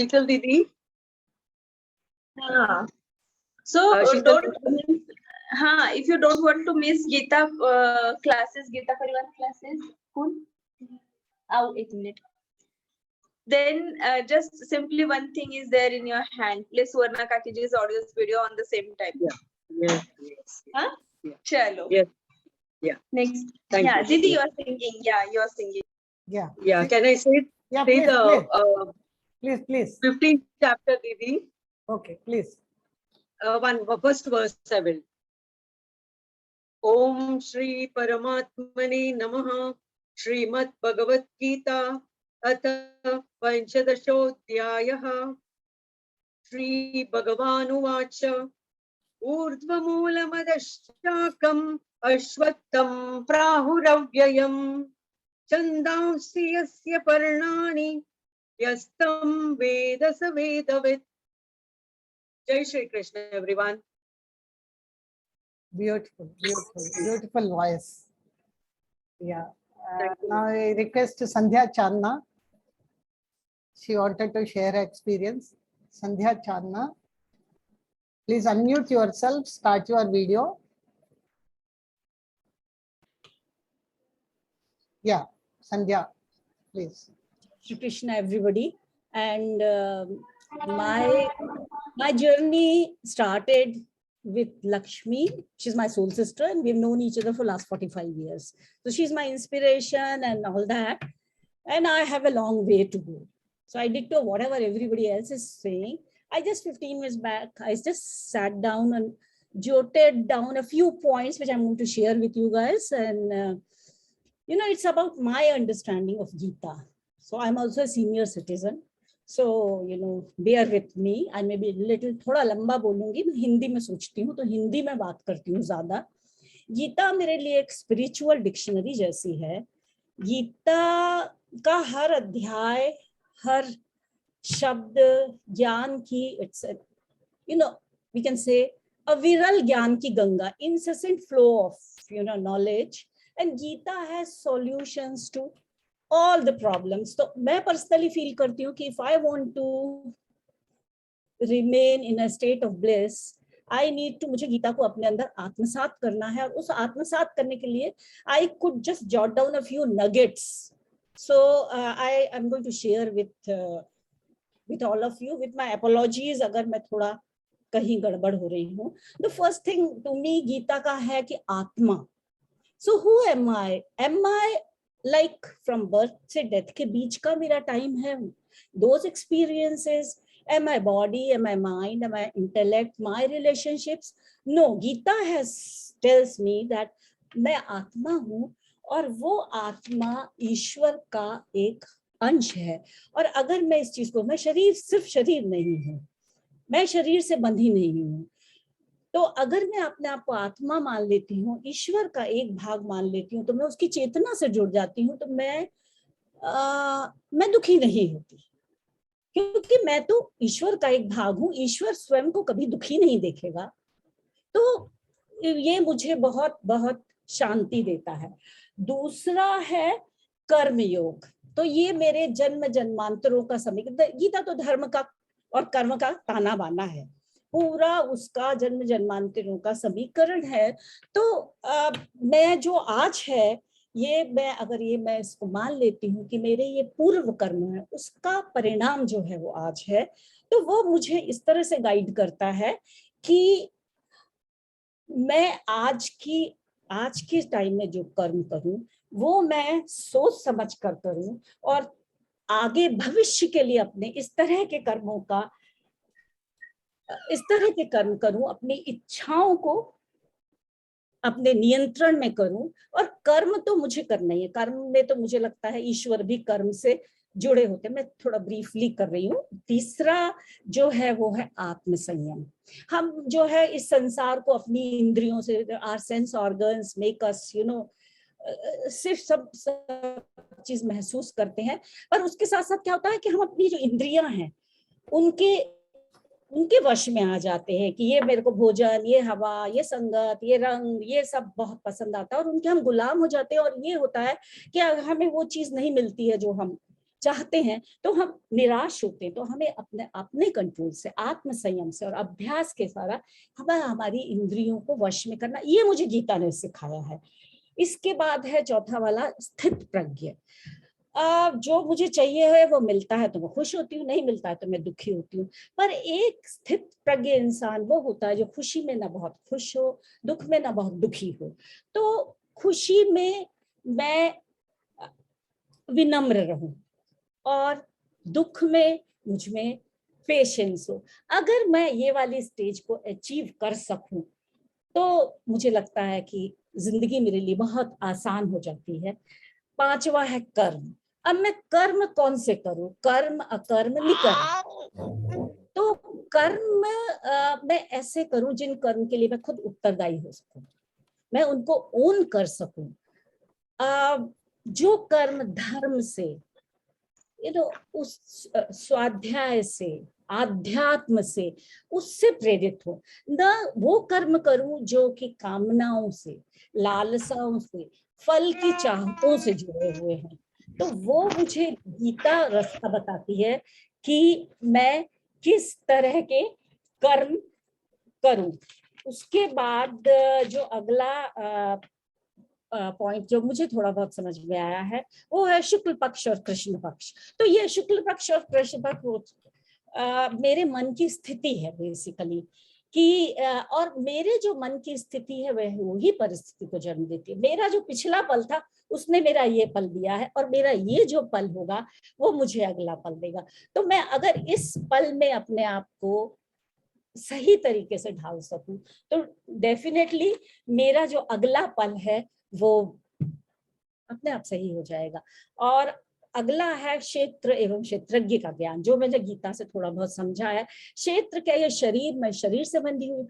शीतल दीदी. हाँ. So Sheetal don't. हाँ, if you don't want to miss Gita classes, Gita Parivar classes, cool. आओ एक minute. Then just simply one thing is there in your hand. Play Suvarna Kakiji's audio video on the same time. Yes. Huh? Yeah. Chalo. Yes. Yeah. Next. Thank yeah, you. Didi, you are singing. Yeah, you are singing. Yeah. Yeah. Can I say Yeah, say please, the please. 15th chapter, Didi? Okay, please. First verse I will. Om Shri Paramatmane Namaha. Srimad Bhagavad Gita. Atha Panchadashodhyayah. Shri Bhagavan ऊर्ध्वमूलमदशाकम् अश्वत्थं प्राहुरव्ययम् छन्दांसि यस्य पर्णानि यस्तं वेद स वेदवित्. Jai Shri Krishna, everyone. Beautiful voice. Yeah. Now I request Sandhya Channa. She wanted to share her experience. Sandhya Channa, please unmute yourself, start your video. Yeah, Sandhya, please. Shri Krishna, everybody. And my journey started with Lakshmi. She's my soul sister, and we've known each other for last 45 years. So she's my inspiration and all that. And I have a long way to go. So I did to whatever everybody else is saying. I just 15 minutes back, I just sat down and jotted down a few points which I'm going to share with you guys. And it's about my understanding of Gita. So I'm also a senior citizen. So, bear with me. I may be a little, थोड़ा लंबा बोलूंगी, मैं हिंदी में सोचती हूँ, तो हिंदी में बात करती हूँ ज्यादा. गीता मेरे लिए एक स्पिरिचुअल डिक्शनरी जैसी है. गीता का हर अध्याय, हर शब्द ज्ञान की, it's a, we can say a viral ज्ञान की Ganga, incessant flow of, knowledge. And Gita has solutions to all the problems. So मैं personally feel करती हूँ कि if I want to remain in a state of bliss, I need to, मुझे गीता को अपने अंदर आत्मसात करना है. और उस आत्मसात करने के लिए I could just jot down a few nuggets. So I am going to share with all of you, with my apologies अगर मैं थोड़ा कहीं गड़बड़ हो रही हूँ. The first thing to me Gita का है कि आत्मा. So who am I? Am I like from birth से death के बीच का मेरा time है? Those experiences, am I body, am I mind, am I intellect, my relationships? No, Gita tells me that मैं आत्मा हूँ और वो आत्मा ईश्वर का एक अंश है. और अगर मैं इस चीज को, मैं सिर्फ शरीर नहीं हूँ, मैं शरीर से बंधी नहीं हूँ, तो अगर मैं अपने आप को आत्मा मान लेती हूँ, ईश्वर का एक भाग मान लेती हूँ, तो मैं उसकी चेतना से जुड़ जाती हूँ, तो मैं दुखी नहीं होती, क्योंकि मैं तो ईश्वर का एक भाग हूँ. ईश्वर स्वयं को कभी दुखी नहीं देखेगा. तो ये मुझे बहुत बहुत शांति देता है. दूसरा है कर्म योग. तो ये मेरे जन्म जन्मांतरों का समय, गीता तो धर्म का और कर्म का ताना बाना है, पूरा उसका जन्म जन्मांतरों का समीकरण है. तो मैं जो आज है, ये मैं इसको मान लेती हूँ कि मेरे ये पूर्व कर्म है, उसका परिणाम जो है वो आज है, तो वो मुझे इस तरह से गाइड करता है कि मैं आज के टाइम में जो कर्म करूं वो मैं सोच समझ कर करूं, और आगे भविष्य के लिए अपने इस तरह के कर्म करूं, अपनी इच्छाओं को अपने नियंत्रण में करूं. और कर्म तो मुझे करना ही है. कर्म में तो मुझे लगता है ईश्वर भी कर्म से जुड़े होते. मैं थोड़ा ब्रीफली कर रही हूँ. तीसरा जो है वो है आत्मसंयम. हम जो है इस संसार को अपनी इंद्रियों से, our sense organs make us, सिर्फ सब चीज महसूस करते हैं, पर उसके साथ साथ क्या होता है कि हम अपनी जो इंद्रियां हैं उनके वश में आ जाते हैं कि ये मेरे को भोजन, ये हवा, ये संगत, ये रंग, ये सब बहुत पसंद आता है, और उनके हम गुलाम हो जाते हैं. और ये होता है कि हमें वो चीज नहीं मिलती है जो हम चाहते हैं तो हम निराश होते हैं, तो हमें अपने अपने कंट्रोल से, आत्म संयम से और अभ्यास के द्वारा हमें हमारी इंद्रियों को वश में करना, ये मुझे गीता ने सिखाया है। इसके बाद है चौथा वाला स्थित प्रज्ञ। जो मुझे चाहिए है वो मिलता है तो मैं खुश होती हूँ, नहीं मिलता है तो मैं दुखी होती हूँ। पर एक स्थित प्रज्ञ इंसान वो होता है जो खुशी में ना बहुत खुश हो, दुख में ना बहुत दुखी हो। तो खुशी में मैं विनम्र रहूं और दुख में मुझ में पेशेंस हो। अगर मैं ये वाली स्टेज को अचीव कर सकूं तो मुझे लगता है कि जिंदगी मेरे लिए बहुत आसान हो जाती है। पांचवा है कर्म। अब मैं कर्म कौन से करूं, कर्म अकर्म निकर्म। तो कर्म मैं ऐसे करूं जिन कर्म के लिए मैं खुद उत्तरदायी हो सकूं, मैं उनको ओन कर सकूं। जो कर्म धर्म से, उस स्वाध्याय से, आध्यात्म से, उससे प्रेरित हो, न वो कर्म करूं जो कि कामनाओं से, लालसाओं से, फल की चाहतों से जुड़े हुए हैं। तो वो मुझे गीता रास्ता बताती है कि मैं किस तरह के कर्म करूं। उसके बाद जो अगला पॉइंट जो मुझे थोड़ा बहुत समझ में आया है वो है शुक्ल पक्ष और कृष्ण पक्ष। तो ये शुक्ल पक्ष और कृष्ण पक्ष मेरे मन की स्थिति है बेसिकली, कि और मेरे जो मन की स्थिति है वह वही परिस्थिति को जन्म देती है। मेरा जो पिछला पल था उसने मेरा ये पल दिया है और मेरा ये जो पल होगा वो मुझे अगला पल देगा। तो मैं अगर इस पल में अपने आप को सही तरीके से ढाल सकूं तो डेफिनेटली मेरा जो अगला पल है वो अपने आप सही हो जाएगा। और अगला है क्षेत्र एवं क्षेत्रज्ञ का ज्ञान, जो मैंने गीता से थोड़ा बहुत समझा है। क्षेत्र क्या, ये शरीर, मैं शरीर से बंधी हूँ।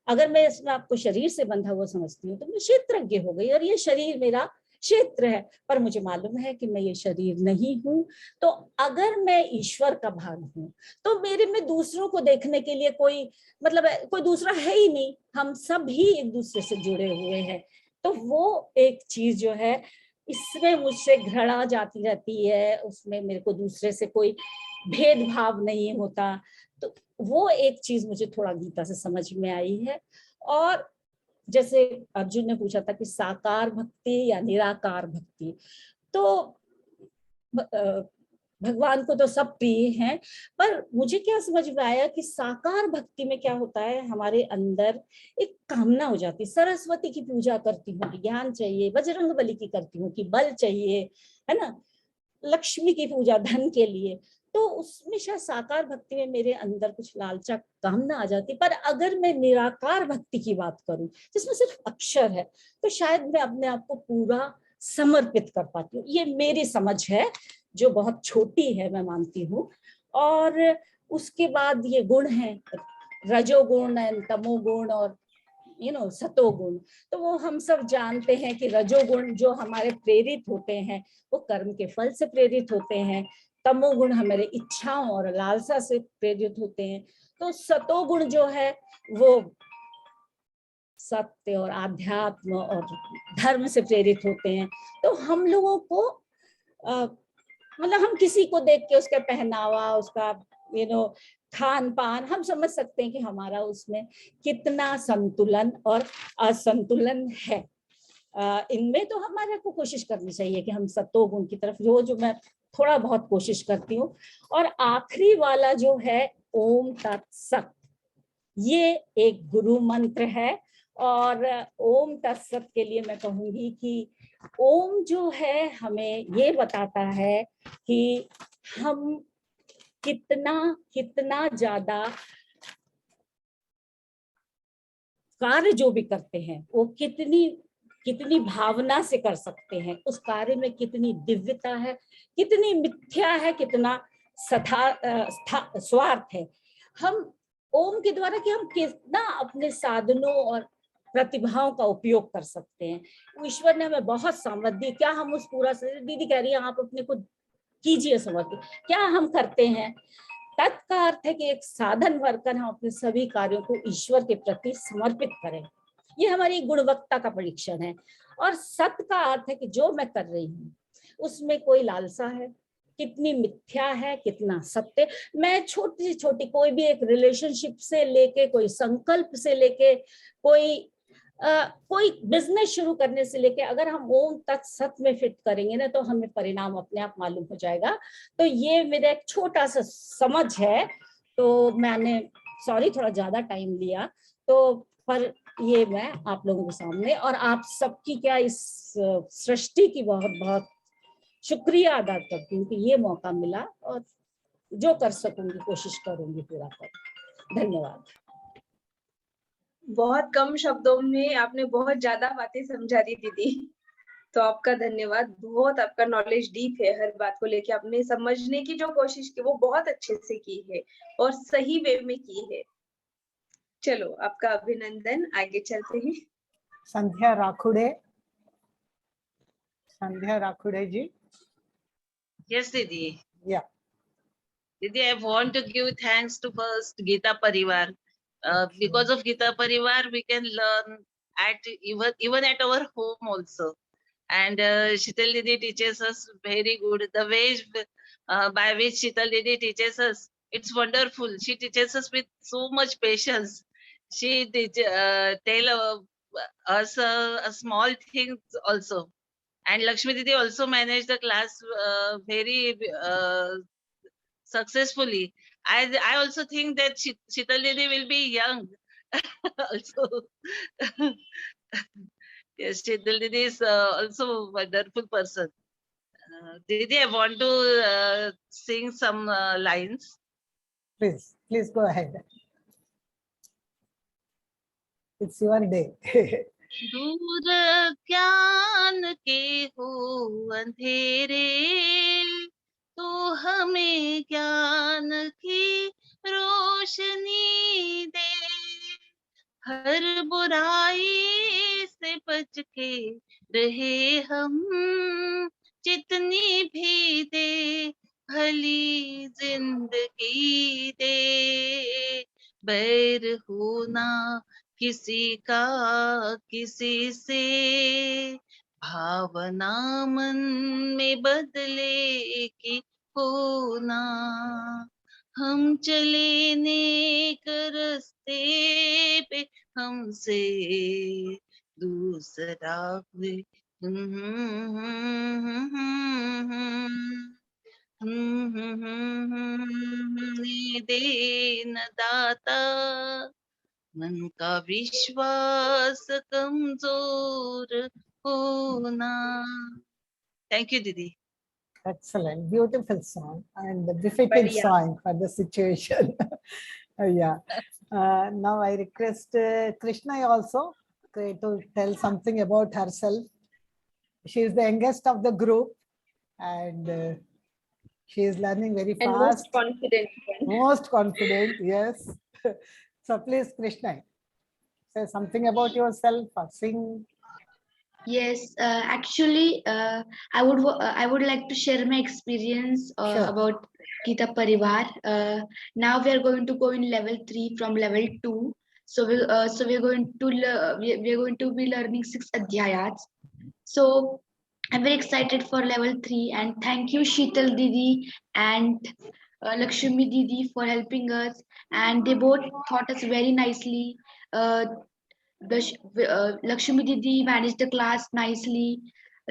अगर मैं इसमें आपको शरीर से बंधा हुआ समझती हूँ तो मैं क्षेत्रज्ञ हो गई और ये शरीर मेरा क्षेत्र है, पर मुझे मालूम है कि मैं ये शरीर नहीं हूँ। तो अगर मैं ईश्वर का भाग हूँ तो मेरे में दूसरों को देखने के लिए कोई मतलब कोई दूसरा है ही नहीं, हम सब ही एक दूसरे से जुड़े हुए हैं। तो वो एक चीज जो है, इसमें मुझसे घृणा जाती रहती है, उसमें मेरे को दूसरे से कोई भेदभाव नहीं होता। तो वो एक चीज मुझे थोड़ा गीता से समझ में आई है। और जैसे अर्जुन ने पूछा था कि साकार भक्ति या निराकार भक्ति, तो भगवान को तो सब प्रिय हैं, पर मुझे क्या समझ में आया कि साकार भक्ति में क्या होता है, हमारे अंदर एक कामना हो जाती है। सरस्वती की पूजा करती हूँ कि ज्ञान चाहिए, बजरंगबली की करती हूँ कि बल चाहिए, है ना, लक्ष्मी की पूजा धन के लिए। तो उसमें शायद साकार भक्ति में मेरे अंदर कुछ लालचा कामना आ जाती। पर अगर मैं निराकार भक्ति की बात करूं जिसमें सिर्फ अक्षर है, तो शायद मैं अपने आप को पूरा समर्पित कर पाती हूँ। ये मेरी समझ है जो बहुत छोटी है, मैं मानती हूँ। और उसके बाद ये गुण है, रजोगुण एंड तमोगुण और सतोगुण। तो वो हम सब जानते हैं कि रजोगुण जो हमारे प्रेरित होते हैं वो कर्म के फल से प्रेरित होते हैं, तमोगुण हमारे इच्छाओं और लालसा से प्रेरित होते हैं, तो सतोगुण जो है वो सत्य और आध्यात्म और धर्म से प्रेरित होते हैं। तो हम लोगों को मतलब हम किसी को देख के उसका पहनावा, उसका खान पान, हम समझ सकते हैं कि हमारा उसमें कितना संतुलन और असंतुलन है। इनमें तो हमारे को कोशिश करनी चाहिए कि हम सतोगुण की तरफ, जो मैं थोड़ा बहुत कोशिश करती हूँ। और आखिरी वाला जो है ओम तत्सत, ये एक गुरु मंत्र है। और ओम तत्सत के लिए मैं कहूंगी कि ओम जो है हमें ये बताता है कि हम कितना ज्यादा कार्य जो भी करते हैं वो कितनी भावना से कर सकते हैं, उस कार्य में कितनी दिव्यता है, कितनी मिथ्या है, कितना स्वार्थ है। हम ओम के द्वारा कि हम कितना अपने साधनों और प्रतिभाओं का उपयोग कर सकते हैं। ईश्वर ने हमें बहुत समृद्धि, क्या हम उस पूरा, दीदी कह रही है आप अपने को कीजिए समर्पित, क्या हम करते हैं? तत् का अर्थ है कि एक साधन भरकर हम अपने सभी कार्यों को ईश्वर के प्रति समर्पित करें। ये हमारी गुणवत्ता का परीक्षण है। और सत का अर्थ है कि जो मैं कर रही हूँ उसमें कोई लालसा है, कितनी मिथ्या है, कितना सत्य। मैं छोटी से छोटी कोई भी एक रिलेशनशिप से लेके, कोई संकल्प से लेके, कोई बिजनेस शुरू करने से लेके, अगर हम ओम तत्सत में फिट करेंगे ना, तो हमें परिणाम अपने आप मालूम हो जाएगा। तो ये मेरा एक छोटा सा समझ है। तो मैंने सॉरी थोड़ा ज्यादा टाइम लिया, तो पर ये मैं आप लोगों के सामने और आप सबकी क्या इस सृष्टि की बहुत बहुत शुक्रिया अदा करती हूँ कि ये मौका मिला, और जो कर सकूंगी कोशिश करूंगी पूरा कर। धन्यवाद। बहुत कम शब्दों में आपने बहुत ज्यादा बातें समझा दी दीदी, तो आपका धन्यवाद। बहुत आपका नॉलेज डीप है, हर बात को लेके आपने समझने की जो कोशिश की वो बहुत अच्छे से की है और सही वे में की है। चलो आपका अभिनंदन, आगे चलते हैं। संध्या राखुड़े, संध्या राखुड़े जी। Yes, Didi. Yeah. Didi, I want to give thanks to first Gita Parivar. Because of Gita Parivar, we can learn at even at our home also. And Shital Didi teaches us very good. The way by which Shital Didi teaches us, it's wonderful. She teaches us with so much patience. She tell us a small things also. And Lakshmi Didi also managed the class very successfully. I also think that Shital Didi will be young also. Yes, Shital Didi is also a wonderful person. Didi, I want to sing some lines. Please, please go ahead. It's your day. दूर ज्ञान के हो अंधेरे, तो हमें ज्ञान की रोशनी दे। हर बुराई से बच के रहे हम, जितनी भी दे भली जिंदगी दे। बैर होना किसी का किसी से, भावना मन में बदले की होना। हम चले नेक रास्ते पे, हमसे दूसरा कोई देन दाता, मन का विश्वास कमजोर होना। थैंक यू दीदी। Excellent, beautiful song and the befitting Badhiya. song for the situation. Yeah. Now I request Krishna also to tell something about herself. She is the youngest of the group and she is learning very And fast. most confident. Most confident, yes. So please, Krishna, say something about yourself or sing. Yes, actually, I would like to share my experience Sure. about Gita Parivar. Now we are going to go in level 3 from level 2. So we're going to be learning 6 adhyayats. So I'm very excited for level 3, and thank you Sheetal Didi and Lakshmi Didi for helping us, and they both taught us very nicely. Lakshmi Didi managed the class nicely.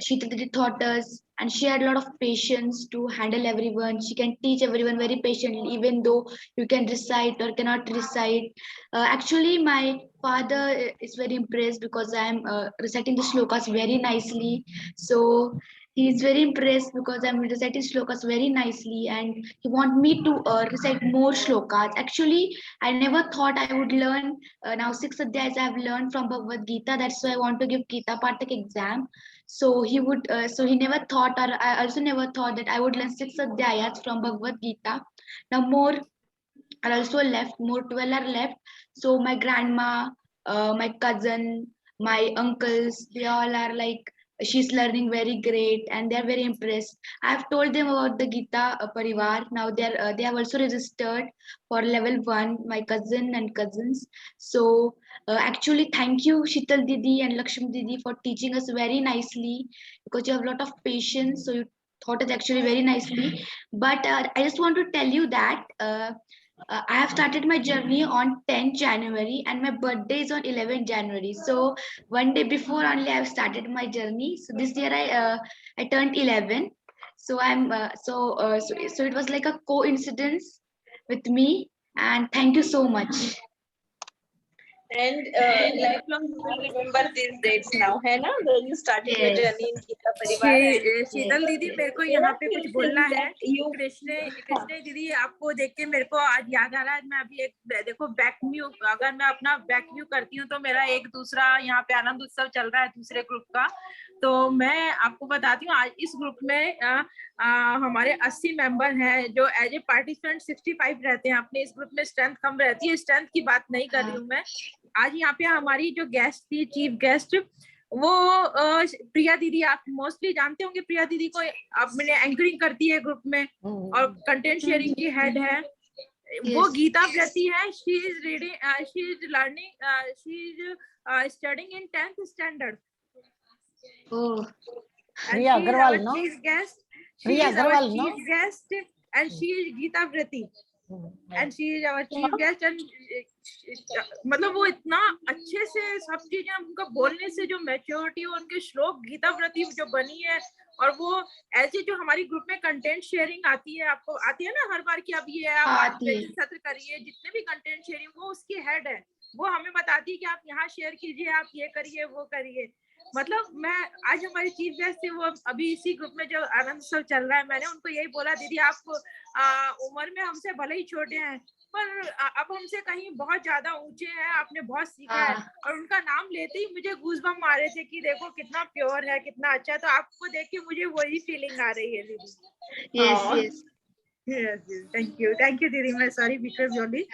Sheetal Didi taught us, and she had a lot of patience to handle everyone. She can teach everyone very patiently, even though you can recite or cannot recite. Actually, my father is very impressed because I am reciting the shlokas very nicely. So he is very impressed because I'm reciting shlokas very nicely, and he want me to recite more shlokas. Actually, I never thought I would learn. Now 6 adhyayas I have learned from Bhagavad Gita. That's why I want to give Gita Pathak exam. So he would. So he never thought, or I also never thought that I would learn 6 adhyayas from Bhagavad Gita. Now more are also left. More 12 are left. So my grandma, my cousin, my uncles, they all are like, she's learning very great, and they're very impressed. I've told them about the Gita Parivar. Now they have also registered for level 1, my cousin and cousins. So actually, thank you Sheetal Didi and Lakshmi Didi for teaching us very nicely, because you have a lot of patience. So you taught us actually very nicely. But I just want to tell you that I have started my journey on 10th January and my birthday is on 11th January. So one day before only I have started my journey. So this year I turned 11. So so it was like a coincidence with me. And thank you so much. And lifelong you will remember these dates now, है ना? When you started your Yes. journey in Geeta Parivar. and शीतल दीदी मेरे को you यहाँ know, पे कुछ since बोलना है। that you कृष्ण दीदी आपको देख के मेरे को आज याद आ रहा है। मैं अभी एक देखो बैक व्यू, अगर मैं अपना बैक व्यू करती हूँ तो मेरा एक दूसरा यहाँ पे आनंद उत्सव चल रहा है दूसरे ग्रुप का। तो मैं आपको बताती हूँ आज इस ग्रुप में हमारे 80 मेंबर हैं जो एज ए पार्टिसिपेंट 65 रहते हैं। अपने इस ग्रुप में स्ट्रेंथ कम रहती है, स्ट्रेंथ की बात नहीं कर रही हूँ मैं। आज यहाँ पे हमारी जो गेस्ट थी, चीफ गेस्ट, वो प्रिया दीदी, आप मोस्टली जानते होंगे प्रिया दीदी को, अपने एंकरिंग करती है ग्रुप में और कंटेंट शेयरिंग की हेड है। वो गीता व्रती है। She is reading, she is learning, she is studying in 10th standard. Oh, Priya Agarwal, no? Chief guest. Priya She is our Agarwal, no? chief guest and she is Geeta Vrati. And she is our chief guest and मतलब वो इतना अच्छे से सब चीजें, उनका बोलने से जो मैच्योरिटी और उनके श्लोक गीता व्रती जो बनी है, और वो ऐसे जो हमारी ग्रुप में कंटेंट शेयरिंग आती है, आपको आती है ना हर बार की, अब ये आप सत्र करिए, जितने भी कंटेंट शेयरिंग, वो उसकी हेड है। वो हमें बताती है कि आप यहाँ शेयर कीजिए, आप ये करिए, वो करिए। मतलब मैं आज हमारी चीफ गेस्ट थे, वो अभी इसी ग्रुप में जो आनंद उत्सव चल रहा है, मैंने उनको यही बोला, दीदी आप उम्र में हमसे भले ही छोटे हैं पर अब हमसे कहीं बहुत ज्यादा ऊंचे हैं, आपने बहुत सीखा है। और उनका नाम लेते ही मुझे गूज़बम्प आ रहे थे कि देखो कितना प्योर है, कितना अच्छा है। तो आपको देख के मुझे वही फीलिंग आ रही है दीदी। yes. थैंक यू दीदी। मैं सॉरी बिकॉज़ ओनली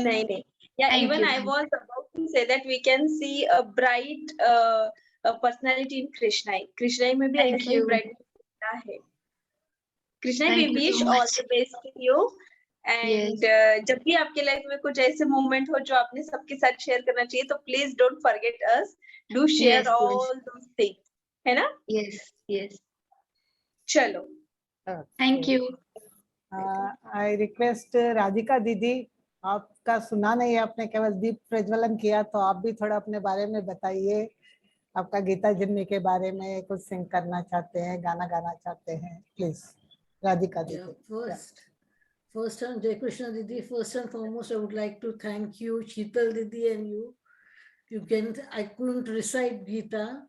नहीं yeah, Thank even you. I was about to say that we can see a bright personality in Krishnai में भी Thank ऐसा ही you. bright है। Krishnai, we Thank you wish so all much. the best to you. And जब भी आपके life में कुछ ऐसे मोमेंट हो जो आपने सबके साथ शेयर करना चाहिए, तो please don't forget us, do share all those things, है ना? Yes. चलो, Thank you. I request Radhika दीदी, आपका सुना नहीं है, आपने केवल दीप प्रज्वलन किया, तो आप भी थोड़ा अपने बारे में बताइए, आपका गीता जर्नी के बारे में कुछ सिंग करना चाहते हैं, गाना गाना चाहते हैं, प्लीज राधिका दीदी। First on Jai Krishna Didi, first and foremost, I would like to thank you, Sheetal Didi, and you. I couldn't recite Gita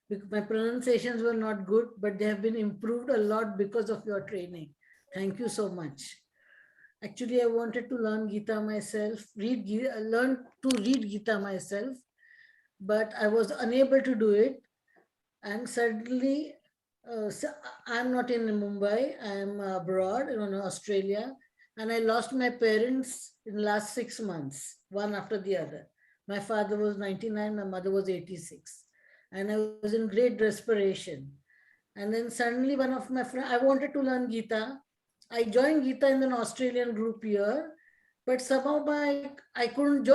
because my pronunciations were not good, but they have been improved a lot because of your training. Thank you so much. Actually, I wanted to learn Gita myself, learn to read Gita myself, but I was unable to do it. And suddenly, I'm not in Mumbai, I'm abroad in Australia, and I lost my parents in the last 6 months, one after the other. My father was 99, my mother was 86, and I was in great desperation. And then suddenly one of my friends, I wanted to learn Gita. I joined Gita in an Australian group here, but somehow I couldn't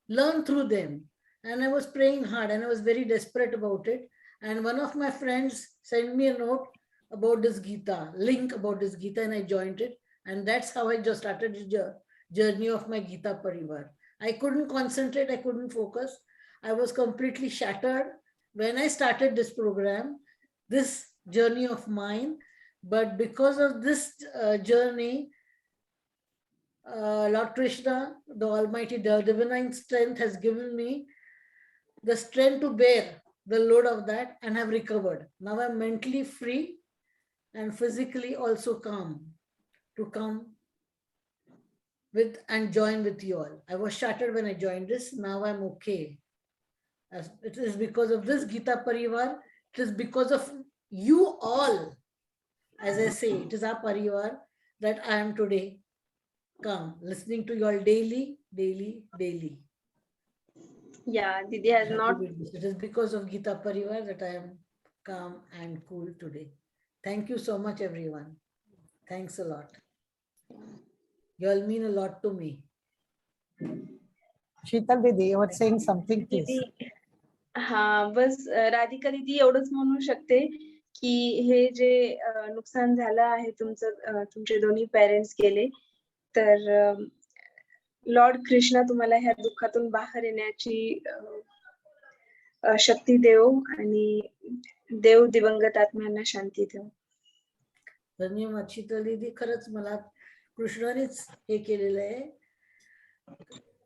learn through them. And I was praying hard and I was very desperate about it. And one of my friends sent me a note about this Gita, link about this Gita, and I joined it. And that's how I just started the journey of my Gita Parivar. I couldn't concentrate, I couldn't focus. I was completely shattered when I started this program, this journey of mine. But because of this journey, Lord Krishna, the Almighty, the divine strength has given me the strength to bear the load of that and have recovered. Now I'm mentally free and physically also calm to come with and join with you all. I was shattered when I joined this. Now I'm okay. As it is because of this Gita Parivar. It is because of you all. As I say, it is our Parivar that I am today calm, listening to you all daily. Yeah, Didi has not. It is because of Gita Parivar that I am calm and cool today. Thank you so much, everyone. Thanks a lot. You all mean a lot to me. शीतल दीदी, you were saying something, please. दीदी, हाँ, बस राधिका दीदी एवढंच म्हणू शकते की हे जे नुकसान झालं आहे तुमचं, तुमचे दोन्ही पेरेंट्स गेले, तर लॉर्ड कृष्णा तुम्हाला ह्या दुःखातून बाहेर येण्याची शक्ती देव, आणि देव दिवंगत आत्म्यांना शांती देव. धन्यवाद शीतल दीदी, खरंच मला कृष्णानेच हे केलेलं आहे.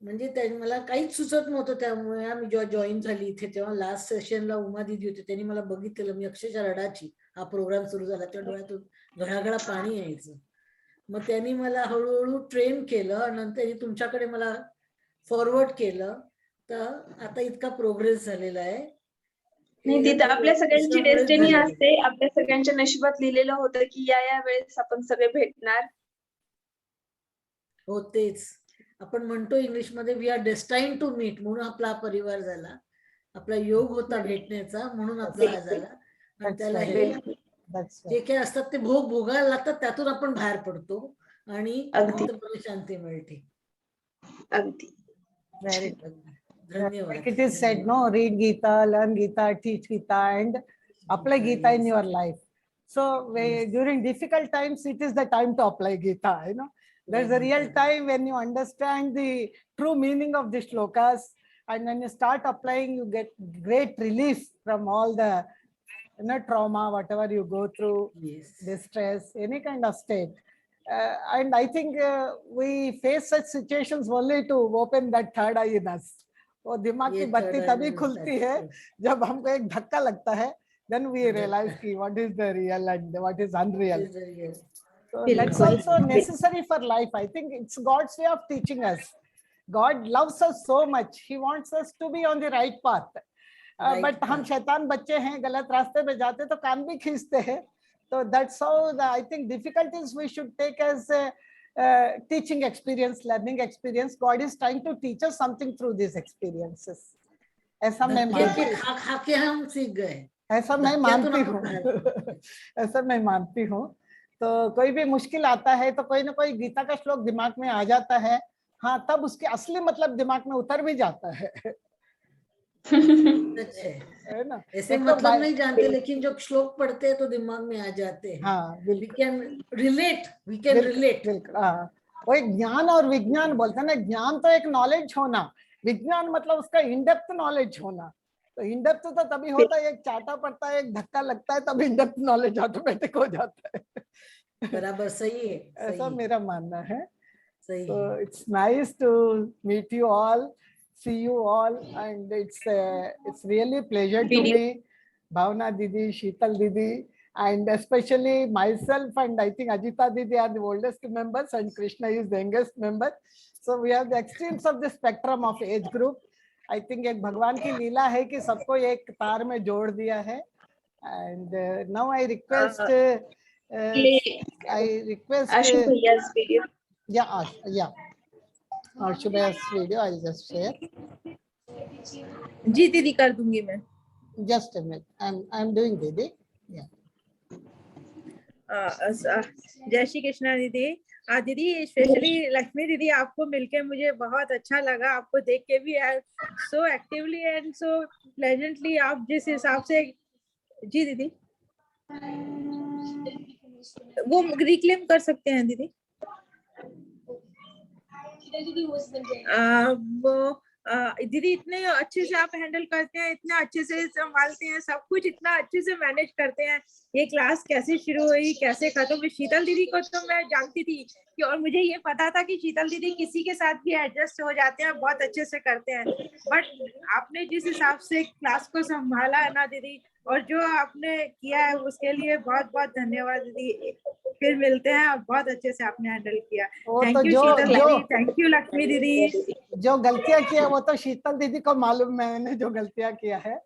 म्हणजे मला काहीच सुचत नव्हतं, त्यामुळे आम्ही जेव्हा जॉईन झाली इथे तेव्हा लास्ट सेशनला उमा दीदी होते, त्यांनी मला बघितलेलं, मी अक्षरशः रडाची. हा प्रोग्राम सुरू झाला त्या डोळ्यातून घळाघळा पाणी यायचं. मग त्यांनी मला हळूहळू ट्रेन केलं, नंतर तुमच्याकडे मला फॉरवर्ड केलं, तर आता इतका प्रोग्रेस झालेला आहे. नाही, तिथं आपल्या सगळ्यांची डेस्टिनी असते, आपल्या सगळ्यांच्या नशिबात लिहिलेलं होतं की या वेळेस आपण सगळे भेटणार. हो तेच आपण म्हणतो इंग्लिश मध्ये, वी आर डेस्टाईन टू मीट, म्हणून आपला परिवार झाला, आपला योग होता भेटण्याचा, म्हणून आपला हा झाला. आणि त्याला हे जे काही असतात ते भोग भोगायला लागतात, त्यातून आपण बाहेर पडतो आणि अंतःपणे शांती मिळते. अगदी Very धन्यवाद. like it is said, no, read Gita, learn Gita, teach Gita, and apply Gita in your life. So during difficult times, it is the time to apply Gita. You know, there's a real time when you understand the true meaning of the shlokas, and when you start applying, you get great relief from all the trauma, whatever you go through, distress, any kind of state. And I think we face such situations only to open that third eye in us. वो दिमाग की बत्ती तभी खुलती है जब हमको एक धक्का लगता है, then we realize कि what is the real and what is unreal. So that's also necessary for life. I think it's God's way of teaching us. God loves us so much. He wants us to be on the right path. But हम शैतान बच्चे हैं, गलत रास्ते पे जाते तो कान भी खींचते हैं. So that's how I think difficulties we should take as teaching experience, learning experience. God is trying to teach us something through these experiences. ऐसा मैं मानती हूँ. खाके हम सीख गए. ऐसा मैं मानती हूँ. ऐसा मैं मानती हूँ. तो कोई भी मुश्किल आता है तो कोई ना कोई गीता का श्लोक दिमाग में आ जाता है. हाँ, तब उसके असली मतलब दिमाग में उतर भी जाता है. है ना, ऐसे मतलब नहीं जानते, लेकिन जब श्लोक पढ़ते हैं तो दिमाग में आ जाते हैं. हाँ, we can relate. वो एक ज्ञान और विज्ञान बोलते हैं ना. ज्ञान तो एक नॉलेज होना, विज्ञान मतलब उसका इनडेप्थ नॉलेज होना. तो इनडेप्थ तो तभी होता है, एक चाटा पड़ता है, एक धक्का लगता है, तब इनडेप्थ नॉलेज ऑटोमेटिक हो जाता है. बराबर, सही है. ऐसा मेरा मानना है. सही. So it's nice to meet you all, see you all, and it's really a pleasure to me, Bhavna Didi, Sheetal Didi, and especially myself, and I think Ajita Didi are the oldest members and Krishna is the youngest member. So we have the extremes of the spectrum of age group. I think एक भगवान की लीला है कि सबको एक तार में जोड़ दिया है. And now I request Ashu Bhaiya's video. Yeah. Ashu Bhaiya's video I'll just share. जी दीदी कर दूंगी मैं. Just a minute. I'm doing दीदी. Yeah. जय श्री कृष्णा दीदी. दीदी स्पेशली लक्ष्मी दीदी, आपको मिलके मुझे बहुत अच्छा लगा. आपको देख के भी सो एक्टिवली एंड सो प्लेजेंटली, आप जिस हिसाब से. जी दीदी वो रिक्लेम कर सकते हैं दीदी. वो दीदी इतने अच्छे से आप हैंडल करते हैं, इतना अच्छे से संभालते हैं, सब कुछ इतना अच्छे से मैनेज करते हैं. ये क्लास कैसे शुरू हुई, कैसे खत्म हुई. शीतल दीदी को तो मैं जानती थी कि, और मुझे ये पता था कि शीतल दीदी किसी के साथ भी एडजस्ट हो जाते हैं, बहुत अच्छे से करते हैं. बट आपने जिस हिसाब से क्लास को संभाला है ना दीदी, और जो आपने किया है उसके लिए बहुत बहुत धन्यवाद दीदी. फिर मिलते हैं. और बहुत अच्छे से आपने हैंडल किया. थैंक यू शीतल दीदी. थैंक यू लक्ष्मी दीदी. जो गलतियां किया वो तो शीतल दीदी को मालूम, मैंने जो गलतियां किया है.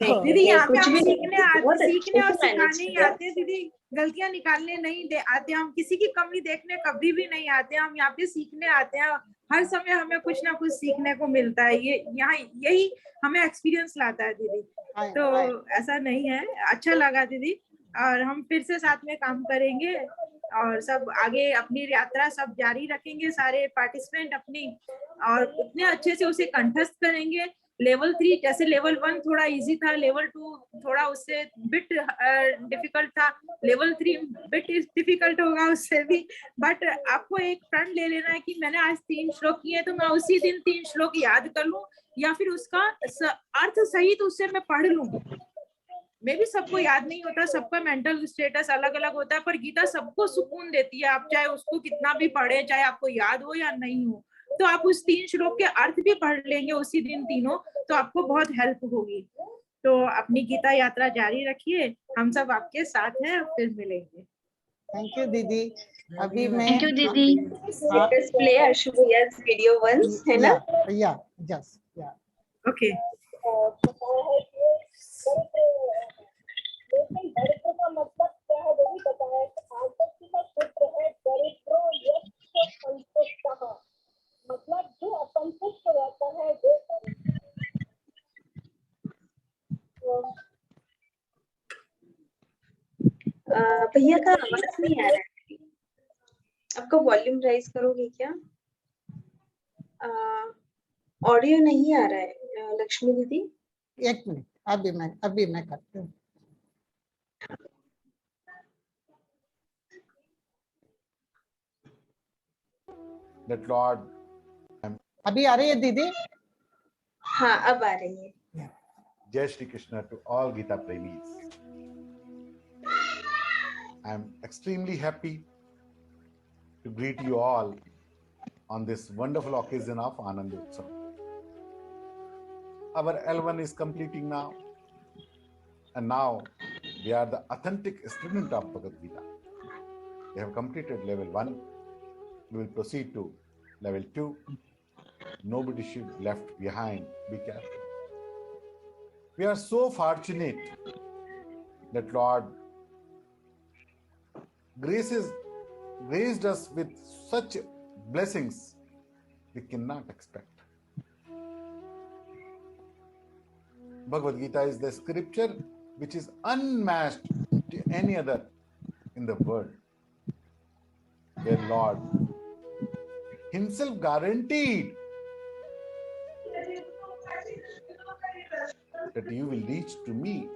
दीदी यहाँ पे हम सीखने और सिखाने ही आते हैं दीदी. गलतियां निकालने नहीं आते. हम किसी की कमी देखने कभी भी नहीं आते. हम यहाँ पे सीखने आते हैं. हर समय हमें कुछ ना कुछ सीखने को मिलता है. ये यहाँ यही हमें एक्सपीरियंस लाता है दीदी. तो ऐसा नहीं है. अच्छा लगा दीदी. और हम फिर से साथ में काम करेंगे और सब आगे अपनी यात्रा सब जारी रखेंगे. सारे पार्टिसिपेंट अपनी, और उतने अच्छे से उसे कंठस्थ करेंगे लेवल 3 जैसे लेवल 1 थोड़ा इजी था, लेवल 2 थोड़ा उससे बिट डिफिकल्ट था, लेवल 3 बिट डिफिकल्ट होगा उससे भी। बट आपको एक प्रण ले लेना है कि मैंने आज 3 श्लोक किए तो मैं उसी दिन 3 श्लोक याद कर लूं, या फिर उसका अर्थ सहित उससे मैं पढ़ लूं। मे भी सबको याद नहीं होता, सबका मेंटल स्टेटस अलग अलग होता है, पर गीता सबको सुकून देती है। आप चाहे उसको कितना भी पढ़े, चाहे आपको याद हो या नहीं हो, तो आप उस 3 श्लोक के अर्थ भी पढ़ लेंगे उसी दिन तीनों, तो आपको बहुत हेल्प होगी। तो अपनी गीता यात्रा जारी रखिए, हम सब आपके साथ हैं, फिर मिलेंगे। थैंक यू दीदी। अभी मैं Thank you, Didi. Let's play Ashu Bhaiya's video once, है ना? या जस्ट या ओके। भैया का आवाज नहीं आ रहा है, आपका वॉल्यूम राइज करोगे क्या? ऑडियो नहीं आ रहा है लक्ष्मी दीदी। एक मिनट, अभी मैं करती हूँ। That Lord, अभी आ रही है दीदी? हाँ अब आ रही है। Jai Shri Krishna to all Gita Premis. I am extremely happy to greet you all on this wonderful occasion of Anand Utsav. Our L1 is completing now, and now we are the authentic student of Bhagavad Gita. We have completed level 1. We will proceed to level 2. Nobody should be left behind. Be careful. We are so fortunate that Lord graced us with such blessings we cannot expect. Bhagavad Gita is the scripture which is unmatched to any other in the world, where Lord Himself guaranteed that you will reach to me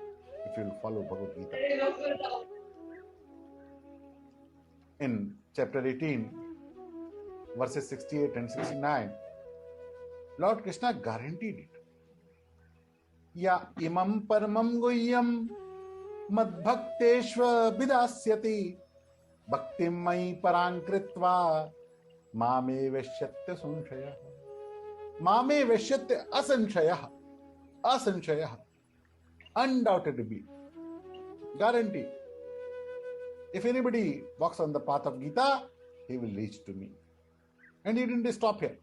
if you will follow Bhagavad Gita. In chapter 18, verses 68 and 69, Lord Krishna guaranteed it. Ya imam paramam guhyam madbhakteshva vidasyati bhaktim mai parankritva mame veshyatya sanshayah. Mame veshyatya asanshayah. Asanshayah. Undoubtedly. Guarantee. If anybody walks on the path of Gita, he will reach to me. And he didn't stop here.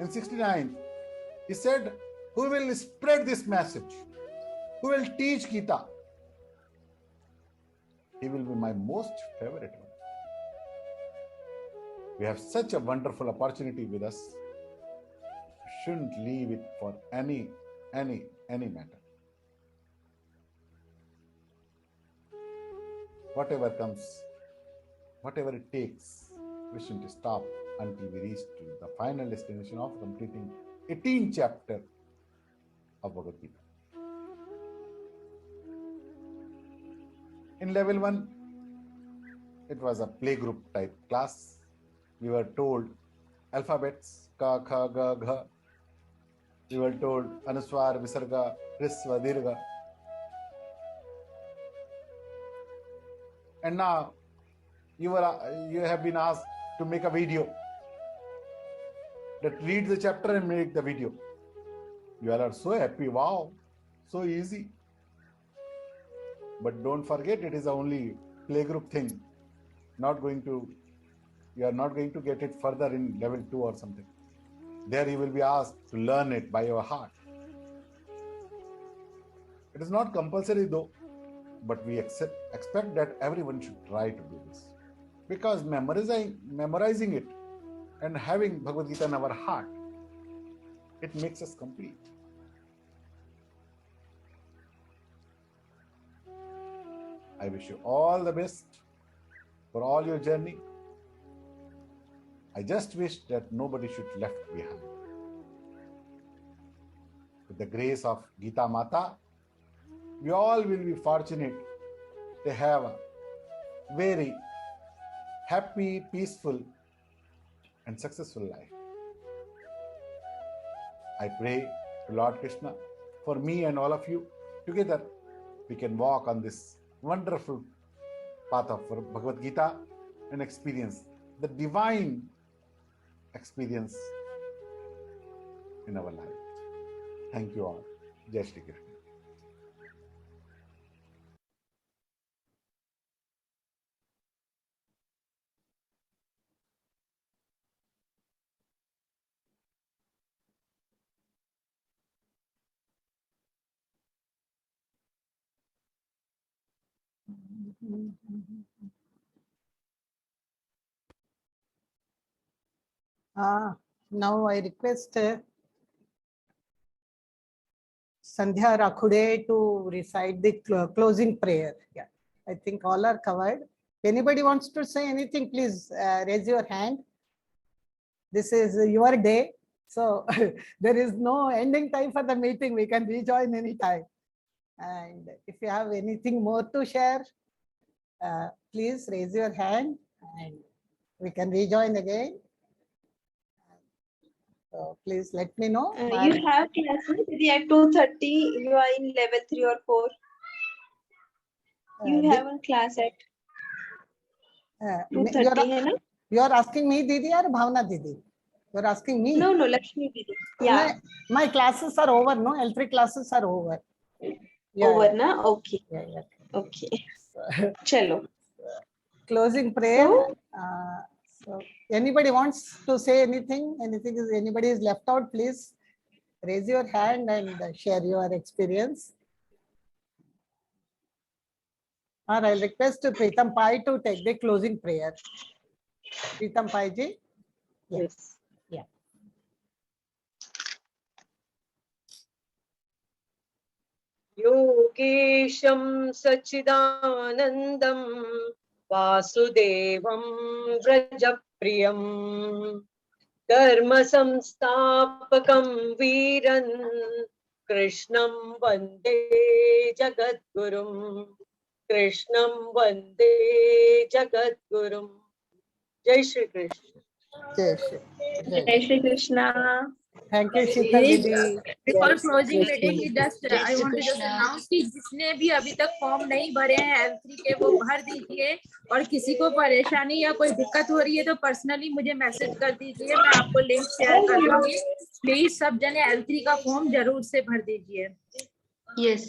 In 69, he said, who will spread this message? Who will teach Gita? He will be my most favorite one. We have such a wonderful opportunity with us. We shouldn't leave it for any matter. Whatever comes, whatever it takes, we shouldn't stop until we reach to the final destination of completing 18th chapter of Bhagavad Gita. In level 1, it was a playgroup type class. We were told alphabets, ka, kha, ga, gha. We were told anuswar, visarga, hrisva, dirgha. And now you have been asked to make a video, that read the chapter and make the video. You all are so happy. Wow, so easy. But don't forget, it is only playgroup thing. You are not going to get it further in level 2 or something. There you will be asked to learn it by your heart. It is not compulsory though, but we expect that everyone should try to do this. Because memorizing it and having Bhagavad Gita in our heart, it makes us complete. I wish you all the best for all your journey. I just wish that nobody should be left behind. with the grace of Gita Mata, we all will be fortunate to have a very happy, peaceful, and successful life. I pray to Lord Krishna for me and all of you. Together, we can walk on this wonderful path of Bhagavad Gita and experience the divine experience in our life. Thank you all. Jai Shri Krishna. Now I request Sandhya Rakhude to recite the closing prayer. Yeah, I think all are covered. If anybody wants to say anything, please raise your hand. This is your day, so there is no ending time for the meeting. We can rejoin anytime. And if you have anything more to share, please raise your hand and we can rejoin again. So please let me know. You have classes at 2:30. You are in level 3 or 4. You have a class at 2:30. You are asking me, Didi, or Bhavna Didi? You are asking me? No, Lakshmi Didi. Yeah. My classes are over, no? L3 classes are over. Yeah, over, na? Okay. Yeah. Okay. Chalo. Closing prayer. So anybody wants to say anything? Anybody is left out, please raise your hand and share your experience. Or I'll request Pritam Pai to take the closing prayer. Pritam Pai ji. Yes. Yeah. Yogesham Sachidanandam Vasudevam Vrajapriyam Dharma Samstapakam Viran Krishnam Vande Jagadgurum Krishnam Vande Jagadgurum. Jai Shri Krishna. Jai Shri Krishna. Thank you, Sheetal Didi. Before closing meeting, I want to just announce कि जिसने भी अभी तक form नहीं भरे हैं L3 के वो भर दीजिए और किसी को परेशानी या कोई दिक्कत हो रही है तो पर्सनली मुझे मैसेज कर दीजिए, मैं आपको लिंक शेयर कर दूंगी. प्लीज सब जने L3 का फॉर्म जरूर से भर दीजिए. Yes.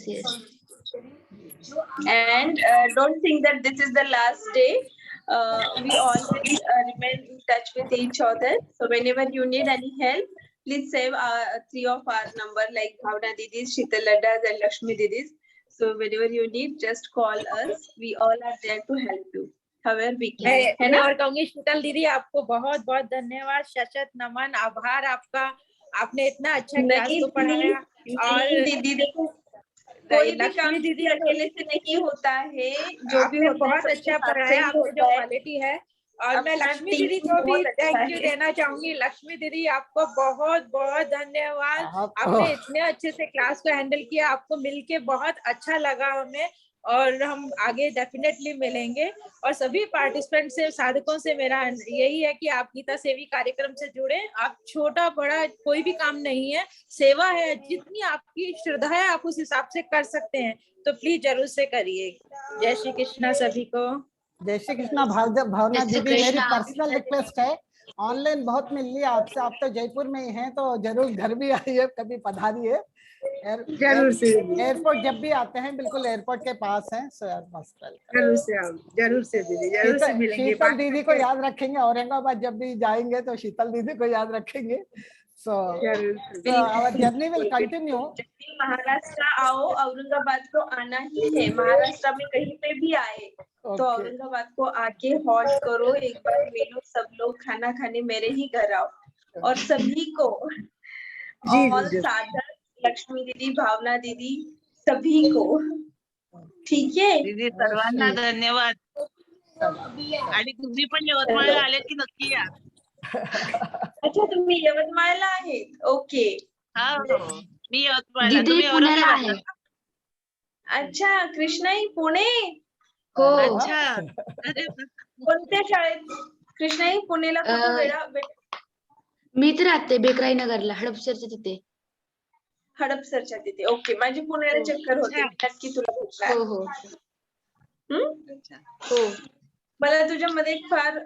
And don't think that this is the last day. We always remain in touch with each other. So whenever you need any help, please save 3 of our number like Bhavna Didis, Sheetal Laddas and Lakshmi Didis. So whenever you need, just call us. We all are there to help you. However we can. मैं और कहूंगी शीतल दीदी आपको बहुत बहुत धन्यवाद, शशत नमन, आभार आपका. आपने इतना अच्छा क्लास को पढ़ाया. और दीदी देखो कोई भी काम दीदी अकेले से नहीं होता है, जो भी होता है बहुत अच्छा पढ़ाया. आपको जो क्वालिटी है और मैं लक्ष्मी दीदी को भी थैंक यू देना चाहूंगी. लक्ष्मी दीदी आपको बहुत बहुत धन्यवाद. आपने इतने अच्छे से क्लास को हैंडल किया. आपको मिलके बहुत अच्छा लगा हमें और हम आगे डेफिनेटली मिलेंगे. और सभी पार्टिसिपेंट से साधकों से मेरा यही है कि आप गीता सेवी कार्यक्रम से जुड़े. आप छोटा बड़ा कोई भी काम नहीं है, सेवा है. जितनी आपकी श्रद्धा है आप उस हिसाब से कर सकते हैं, तो प्लीज जरूर से करिए. जय श्री कृष्णा सभी को. जय श्री कृष्णा. भावना दीदी, मेरी पर्सनल रिक्वेस्ट है, ऑनलाइन बहुत मिल रही है आपसे. आप तो जयपुर में ही हैं तो जरूर घर भी आइए, कभी पधारिए. जरूर से. एयरपोर्ट जब भी आते हैं बिल्कुल एयरपोर्ट के पास है. सो जरूर से आओ. जरूर से दीदी, जरूर से मिलेंगे. शीतल दीदी को याद रखेंगे. औरंगाबाद जब भी जाएंगे तो शीतल दीदी को याद रखेंगे. So our journey will continue. Maharashtra आओ, औरंगाबाद को आना ही है. महाराष्ट्र में कहीं पे भी आए तो औरंगाबाद को आके हॉल्ट करो, एक बार मिलो. सब लोग खाना खाने मेरे ही घर आओ. और सभी को और साधक लक्ष्मी दीदी, भावना दीदी, सभी को. ठीक है दीदी, सर्वांना धन्यवाद. आणि तुम्ही पण यवतमाळला आले की नक्की या. अच्छा तुम्ही यवतमाळला आहेत. ओके. मी यवतमाळला, दीदी तुम्ही पुण्याला आहे. औरंगाबादला. अच्छा कृष्णाई पुणे. हो. अच्छा. अरे वा. कोणत्या शाळेत? कृष्णाई पुणेला कुठं अं, वेळा मी तर राहते बेकराई नगरला, हडपसरच्या तिथे. हडपसरच्या तिथे. ओके, माझी पुण्याला हो. चक्कर होते, अच्छा. नक्की तुला भेटणार. हो हो हम्म? अच्छा. हो. मला तुझ्यामध्ये एक फार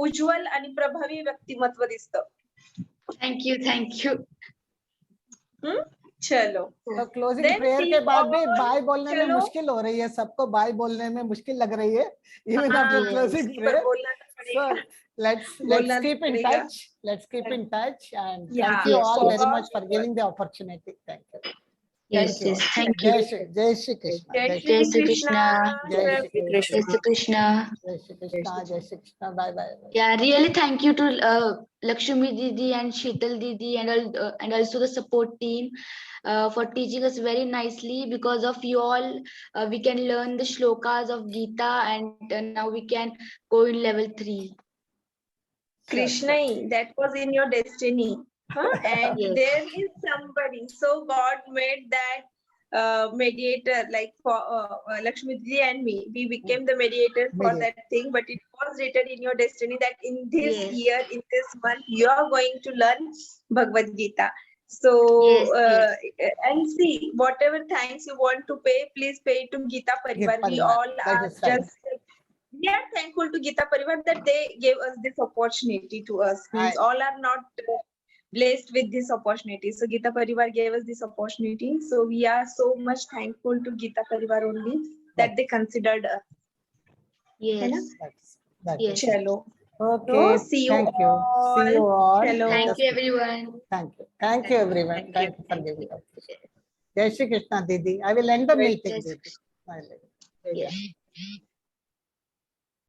उज्ज्वल आणि प्रभावी व्यक्तिमत्व दिसतं. थँक्यू. चलो. तो क्लोजिंग Then प्रेयर see के बाद भी all, बाय बोलने में चलो। मुश्किल हो रही है, सबको बाय बोलने में मुश्किल लग रही है इवन हाँ, आफ्टर yes. क्लोजिंग पर प्रेयर. बोलना तो So पड़ेगा। let's बोलना keep तो in पड़ेगा। touch. Let's keep in touch and Yeah, thank you yes, all yes. very much for giving the opportunity. Thank you. Yes, Thank you. yes. Thank you. Jai Shri Krishna. जय Jai Shri Shri Krishna. Jai Shri Jai Krishna. Shri Krishna. Jai Shri Krishna. Jai Shri Krishna. Bye bye. Yeah, really thank you to Lakshmi Didi and Sheetal Didi and also the support team for teaching us very nicely. Because of you all, we can learn the shlokas of Gita and now we can go in level 3. Krishnai, that was in your destiny. Huh? And Yes. there is somebody. So God made that mediator, like for Lakshmi Didi and me. We became the mediator for Mediator. that thing, but it was written in your destiny that in this Yes. year, in this month, you are going to learn Bhagavad Gita. So, Yes, and see, whatever thanks you want to pay, please pay to Gita Parivar. We Parivar. all That are is right. just, we are thankful to Gita Parivar that they gave us this opportunity to us. Means I- all are not blessed with this opportunity. So Gita Parivar gave us this opportunity. So we are so much thankful to Gita Parivar only that they considered us. yes, That yes. is. Chalo. Okay. So, see you Thank you. See you all. Hello. Thank you everyone. Thank you. Thank you, everyone. Thank you for Thank giving you. up. Jai Shri Krishna, Didi. I will end the Jai meeting, Shri Didi. Yes.